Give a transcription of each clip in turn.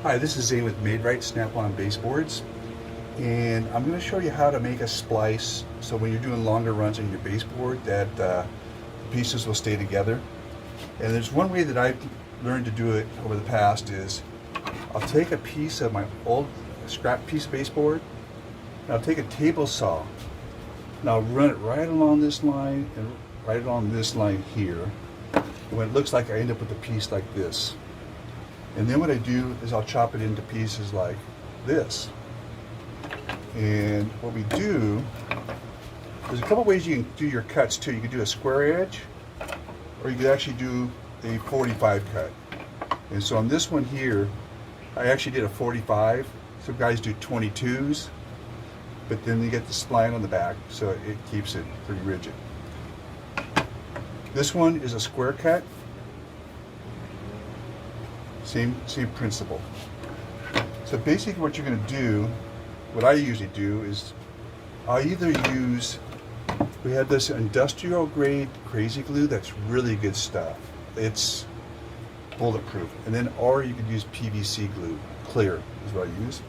Hi, this is Zane with Rite Snap-on Baseboards, and I'm going to show you how to make a splice so when you're doing longer runs on your baseboard that pieces will stay together. And there's one way that I've learned to do it over the past is I'll take a piece of my old scrap piece of baseboard and I'll take a table saw and I'll run it right along this line and right along this line here. And when it looks like I end up with a piece like this. And then what I do is I'll chop it into pieces like this. And what we do, there's a couple ways you can do your cuts too. You can do a square edge, or you could actually do a 45 cut. And so on this one here, I actually did a 45. Some guys do 22s, but then you get the spline on the back, so it keeps it pretty rigid. This one is a square cut. Same principle. So basically what you're going to do, what I usually do is I either use, we have this industrial grade crazy glue that's really good stuff. It's bulletproof. And then, or you could use PVC glue, clear is what I use.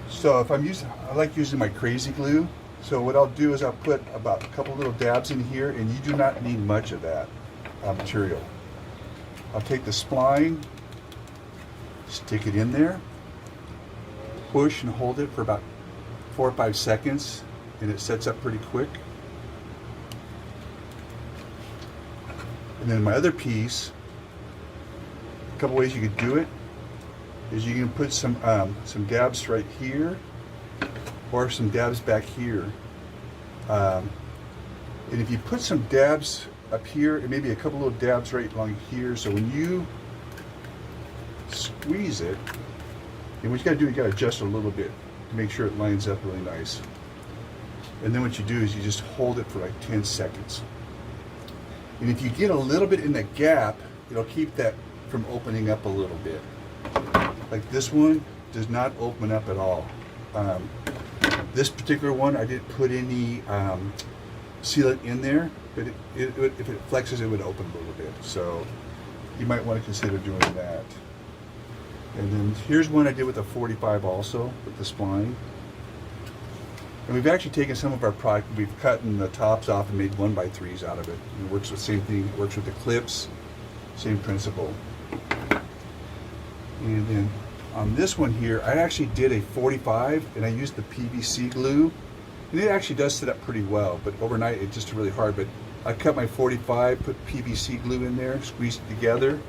So if I like using my crazy glue. So what I'll do is I'll put about a couple little dabs in here, and you do not need much of that material. I'll take the spline, stick it in there, push and hold it for about 4 or 5 seconds, and it sets up pretty quick. And then my other piece, a couple ways you could do it is you can put some dabs right here or some dabs back here. And if you put some dabs up here and maybe a couple little dabs right along here, so when you squeeze it, and what you got to do, you got to adjust it a little bit to make sure it lines up really nice. And then what you do is you just hold it for like 10 seconds. And if you get a little bit in the gap, it'll keep that from opening up a little bit. Like this one does not open up at all. This particular one, I didn't put any sealant in there, but if it flexes, it would open a little bit. So you might want to consider doing that. And then here's one I did with a 45 also, with the spline. And we've actually taken some of our product, we've cut the tops off and made 1x3s out of it. And it works with the same thing, it works with the clips, same principle. And then on this one here, I actually did a 45 and I used the PVC glue. And it actually does sit up pretty well, but overnight it's just really hard. But I cut my 45, put PVC glue in there, squeezed it together,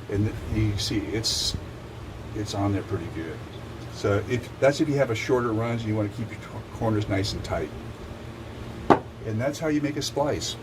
and you see it's on there pretty good. So that's if you have a shorter runs and you want to keep your corners nice and tight. And that's how you make a splice.